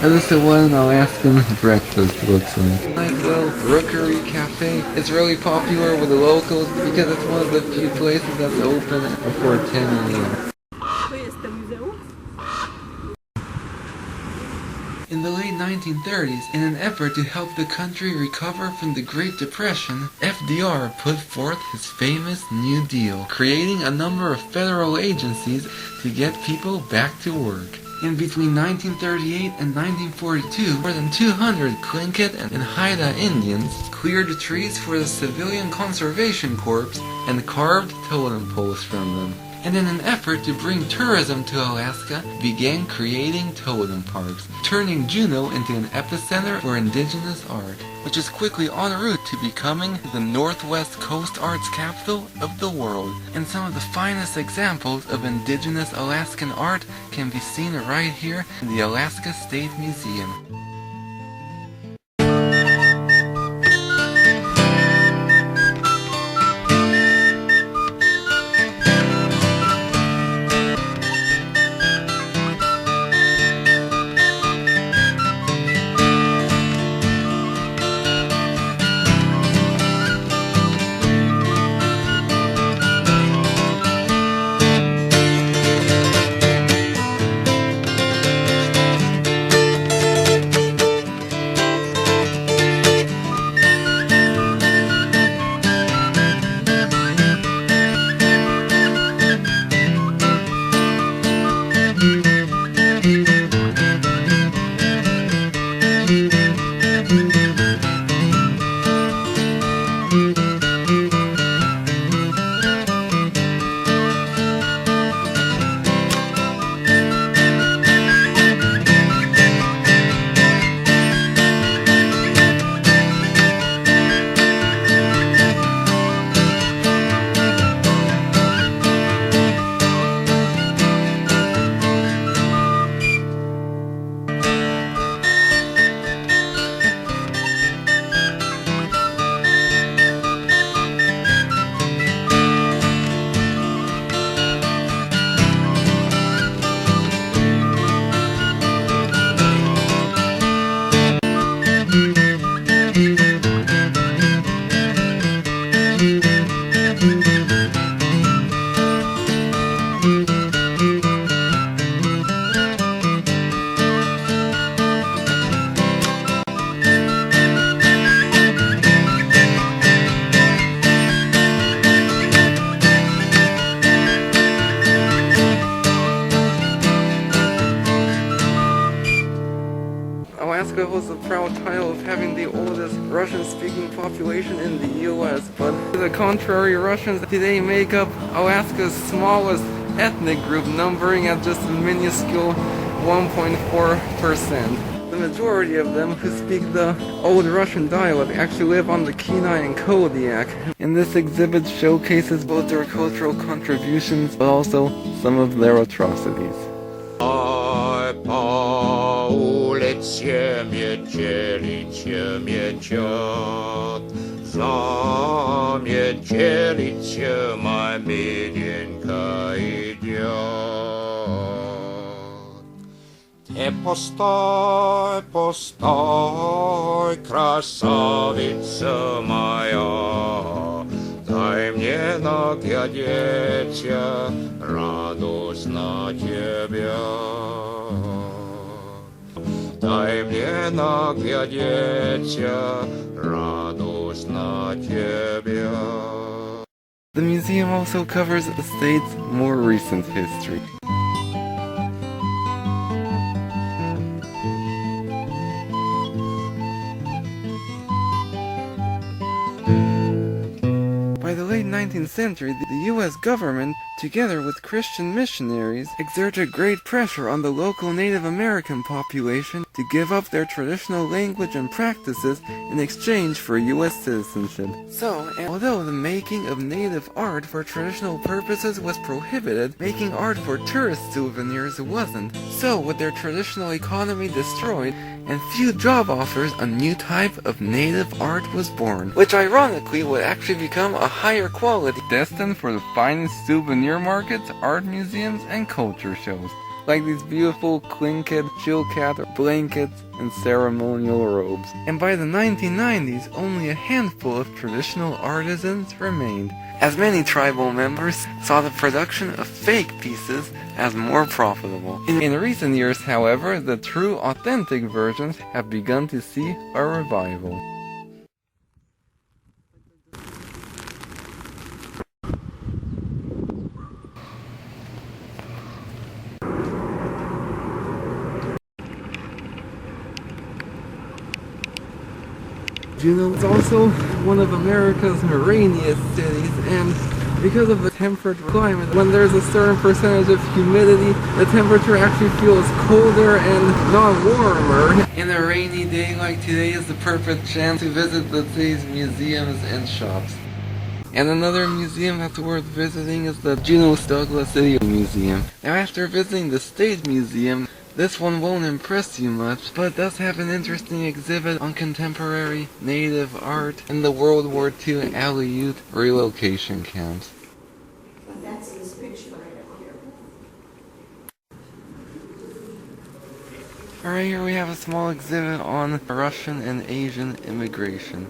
And this is what an Alaskan breakfast looks like. Nice little rookery cafe. It's really popular with the locals because it's one of the few places that's open before 10 a.m. In the late 1930s, in an effort to help the country recover from the Great Depression, FDR put forth his famous New Deal, creating a number of federal agencies to get people back to work. In between 1938 and 1942, more than 200 Tlingit and Haida Indians cleared trees for the Civilian Conservation Corps and carved totem poles from them. And in an effort to bring tourism to Alaska, began creating totem parks, turning Juneau into an epicenter for Indigenous art, which is quickly en route to becoming the Northwest Coast arts capital of the world. And some of the finest examples of Indigenous Alaskan art can be seen right here in the Alaska State Museum. Alaska holds the proud title of having the oldest Russian-speaking population in the U.S., but to the contrary, Russians today make up Alaska's smallest ethnic group, numbering at just a minuscule 1.4%. The majority of them who speak the Old Russian dialect actually live on the Kenai and Kodiak. And this exhibit showcases both their cultural contributions, but also some of their atrocities. Постой, постой, красавица моя, дай мне наглядеться радость на тебя. Дай мне наглядеться радость на тебя. The museum also covers the state's more recent history. By the late 19th century, the U.S. government, together with Christian missionaries, exerted great pressure on the local Native American population to give up their traditional language and practices in exchange for U.S. citizenship. So, although the making of native art for traditional purposes was prohibited, making art for tourist souvenirs wasn't. So, with their traditional economy destroyed, and few job offers, a new type of native art was born, which ironically would actually become a higher quality, destined for the finest souvenir markets, art museums, and culture shows. like these beautiful Tlingit, chilkat blankets, and ceremonial robes. And by the 1990s, only a handful of traditional artisans remained, as many tribal members saw the production of fake pieces as more profitable. In recent years, however, the true authentic versions have begun to see a revival. Juneau is also one of America's rainiest cities, and because of the temperate climate, when there's a certain percentage of humidity, the temperature actually feels colder and not warmer. And a rainy day like today is the perfect chance to visit the city's museums and shops. And another museum that's worth visiting is the Juneau-Douglas City Museum. Now, after visiting the State Museum, this one won't impress you much, but it does have an interesting exhibit on contemporary native art in the World War II Aleut relocation camps. That's this picture right up here. Alright, here we have a small exhibit on Russian and Asian immigration.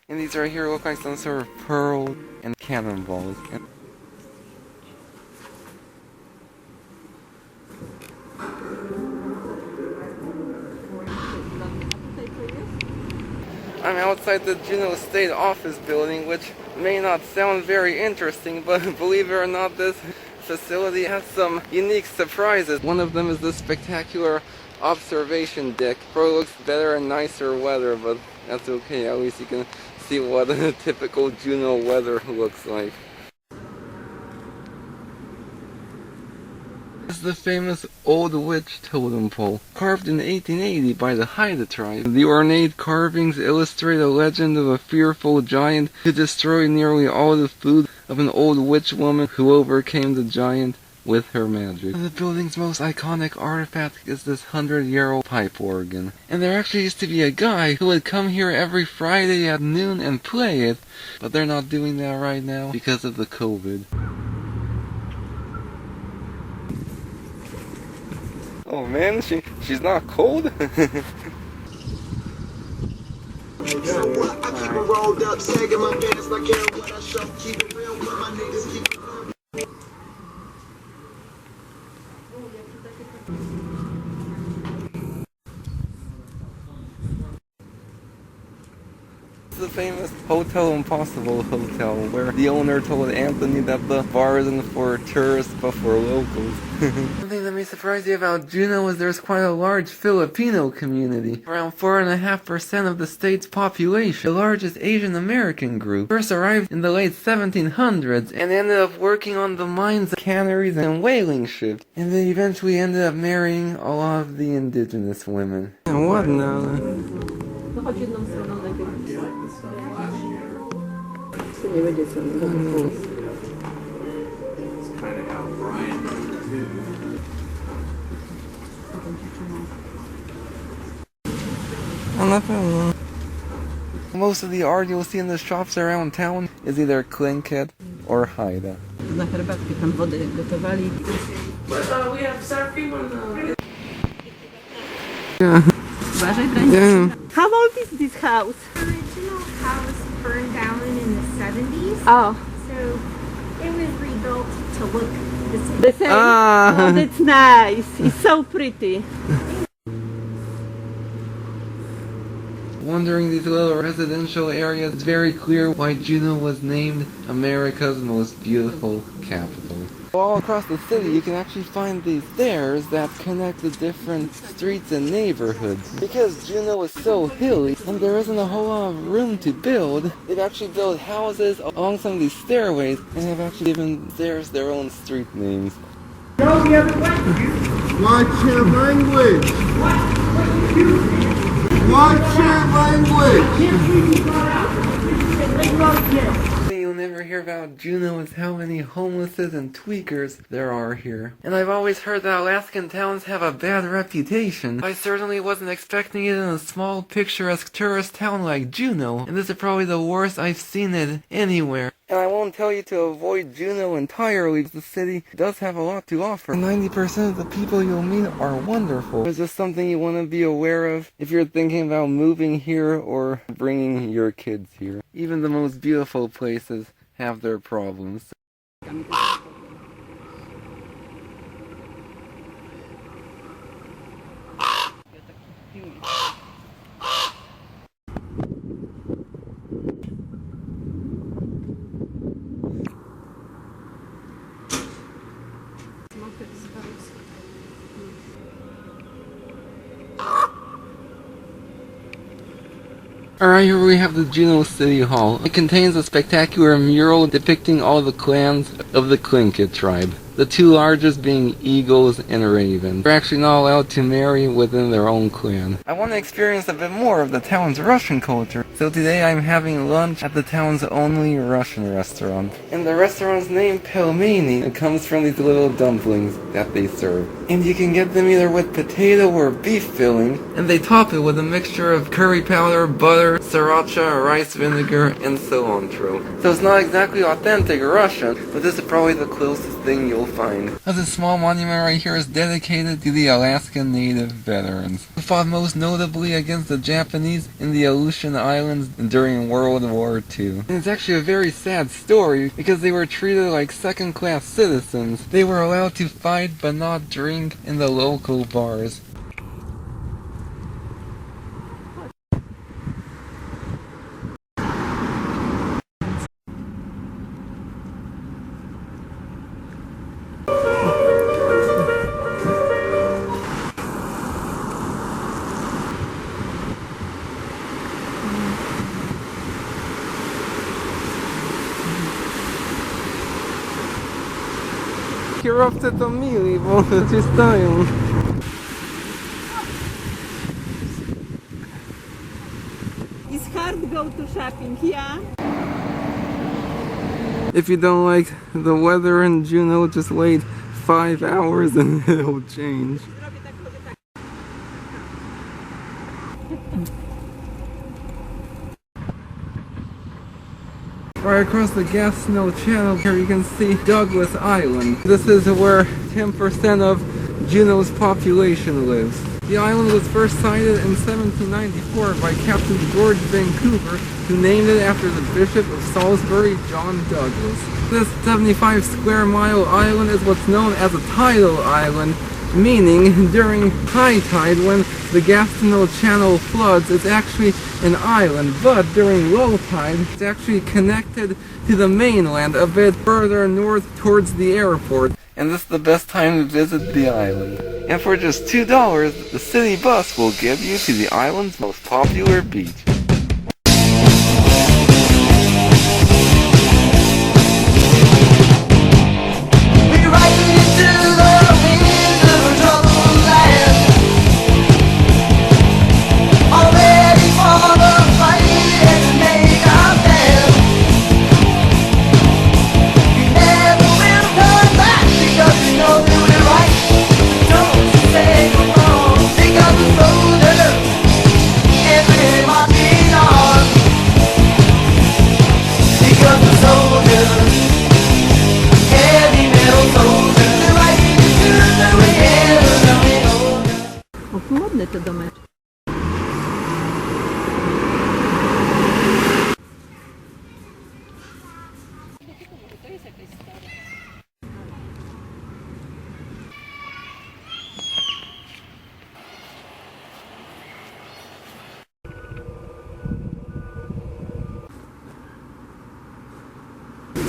And these right here look like some sort of pearls and cannonballs. I'm outside the Juneau State Office building, which may not sound very interesting, but believe it or not, this facility has some unique surprises. One of them is this spectacular observation deck. Probably looks better in nicer weather, but that's okay. At least you can see what a typical Juneau weather looks like. This is the famous Old Witch Totem Pole, carved in 1880 by the Haida tribe. The ornate carvings illustrate a legend of a fearful giant who destroyed nearly all the food of an old witch woman who overcame the giant with her magic. The building's most iconic artifact is this 100-year-old pipe organ. And there actually used to be a guy who would come here every Friday at noon and play it, but they're not doing that right now because of the COVID. Oh man, she's not cold? The famous Hotel Impossible hotel, where the owner told Anthony that the bar isn't for tourists but for locals. Something that may surprise you about Juneau is there's quite a large Filipino community. Around 4.5% of the state's population. The largest Asian American group first arrived in the late 1700s and ended up working on the mines, canneries, and whaling ships. And they eventually ended up marrying a lot of the indigenous women. And what now? No chodź jedną stroną najpierw. To nie będzie stroną. Most of the art you'll see in the shops around town is either Tlingit or Haida. Na herbatkę tam wodę gotowali. But we have sour cream on the... Yeah. Yeah. How old is this house? The original house burned down in the 70s. Oh, So it was rebuilt to look the same. the same. Ah. Oh, that's nice. It's so pretty. Wandering these little residential areas, it's very clear why Juneau was named America's most beautiful capital. All across the city, you can actually find these stairs that connect the different streets and neighborhoods. Because Juneau is so hilly, and there isn't a whole lot of room to build, they've actually built houses along some of these stairways, and have actually given stairs their own street names. Watch your language! Watch your language! You'll never hear about Juneau is how many homelesses and tweakers there are here. And I've always heard that Alaskan towns have a bad reputation. I certainly wasn't expecting it in a small picturesque tourist town like Juneau, and this is probably the worst I've seen it anywhere. And I won't tell you to avoid Juneau entirely. The city does have a lot to offer. 90% of the people you'll meet are wonderful. It's just something you want to be aware of if you're thinking about moving here or bringing your kids here. Even the most beautiful places have their problems. Alright, here we have the Juneau City Hall. It contains a spectacular mural depicting all the clans of the Tlingit tribe. The two largest being eagles and ravens. They're actually not allowed to marry within their own clan. I want to experience a bit more of the town's Russian culture. So today I'm having lunch at the town's only Russian restaurant. And the restaurant's name, Pelmeni, it comes from these little dumplings that they serve. And you can get them either with potato or beef filling. And they top it with a mixture of curry powder, butter, sriracha, rice vinegar, and cilantro. So it's not exactly authentic Russian, but this is probably the closest thing you'll find. This small monument right here is dedicated to the Alaskan Native veterans who fought most notably against the Japanese in the Aleutian Islands during World War II. And it's actually a very sad story because they were treated like second-class citizens. They were allowed to fight but not drink in the local bars. Kierowcy to mili, bo ci stoją. It's hard to go to shopping, yeah? If you don't like the weather in Juneau, just wait 5 hours and it'll change. Right across the gas snow channel here you can see Douglas Island. This is where 10% of Juneau's population lives. The island was first sighted in 1794 by Captain George Vancouver, who named it after the Bishop of Salisbury, John Douglas. This 75 square mile island is what's known as a tidal island, meaning during high tide when the Gastineau Channel floods it's actually an island, but during low tide it's actually connected to the mainland a bit further north towards the airport. And this is the best time to visit the island. And for just $2, the city bus will get you to the island's most popular beach. Modne te domeczki.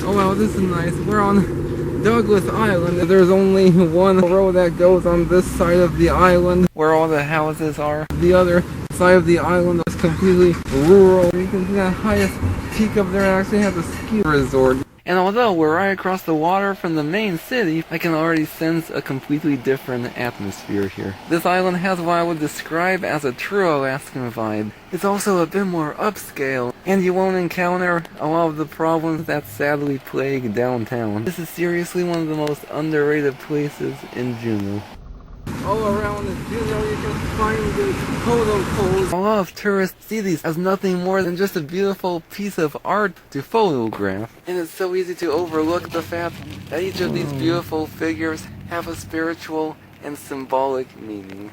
Oh wow, this is nice. We're on Douglas Island. There's only one road that goes on this side of the island where all the houses are. The other side of the island is completely rural. You can see that highest peak up there actually has a ski resort. And although we're right across the water from the main city, I can already sense a completely different atmosphere here. This island has what I would describe as a true Alaskan vibe. It's also a bit more upscale, and you won't encounter a lot of the problems that sadly plague downtown. This is seriously one of the most underrated places in Juneau. All around Juneau you can find these photo poles. A lot of tourists see these as nothing more than just a beautiful piece of art to photograph. And it's so easy to overlook the fact that each of these beautiful figures have a spiritual and symbolic meaning.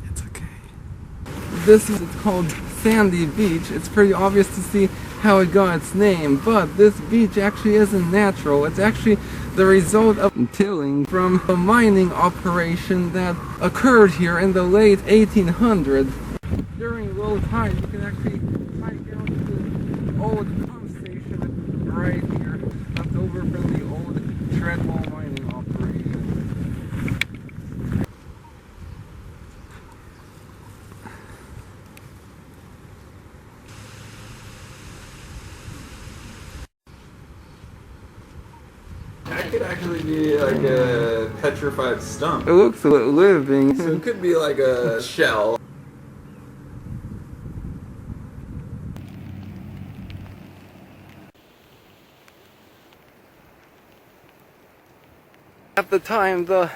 It's okay. This is called Sandy Beach. It's pretty obvious to see how it got its name, but this beach actually isn't natural. It's actually the result of tilling from a mining operation that occurred here in the late 1800s. During low tide, you can actually hike down to the old pump station right here, left over from the old Treadwell mining operation. That could actually be like a petrified stump. It looks living. So it could be like a shell. At the time, the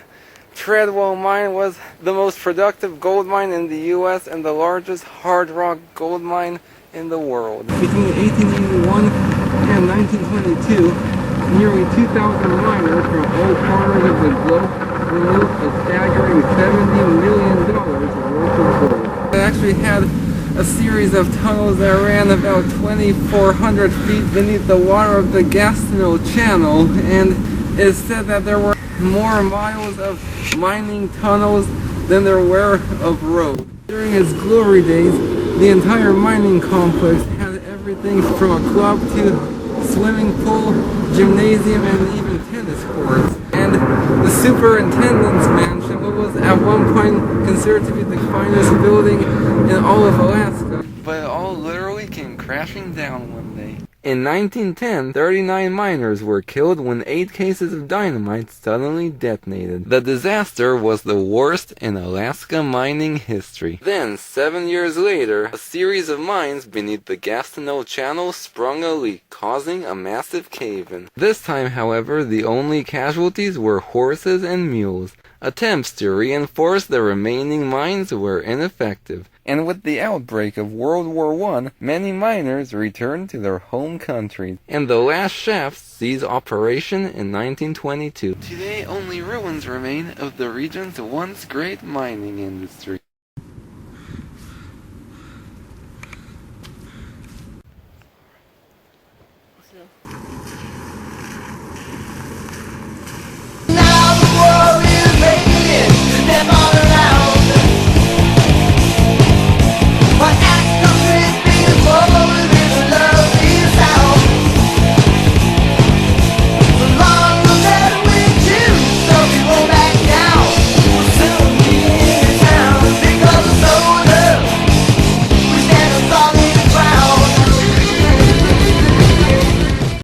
Treadwell mine was the most productive gold mine in the US and the largest hard rock gold mine in the world. Between 1881 and 1922, nearly 2,000 miners from all corners of the globe removed a staggering $70 million worth of gold. It actually had a series of tunnels that ran about 2,400 feet beneath the water of the Gastineau Channel, and it is said that there were more miles of mining tunnels than there were of roads. During its glory days, the entire mining complex had everything from a club to swimming pool, gymnasium, and even tennis courts. And the superintendent's mansion was at one point considered to be the finest building in all of Alaska. But it all literally came crashing down one day. In 1910, 39 miners were killed when 8 cases of dynamite suddenly detonated. The disaster was the worst in Alaska mining history. Then, 7 years later, a series of mines beneath the Gastineau Channel sprung a leak, causing a massive cave-in. This time, however, the only casualties were horses and mules. Attempts to reinforce the remaining mines were ineffective. And with the outbreak of World War I, many miners returned to their home countries, and the last shafts ceased operation in 1922. Today, only ruins remain of the region's once great mining industry.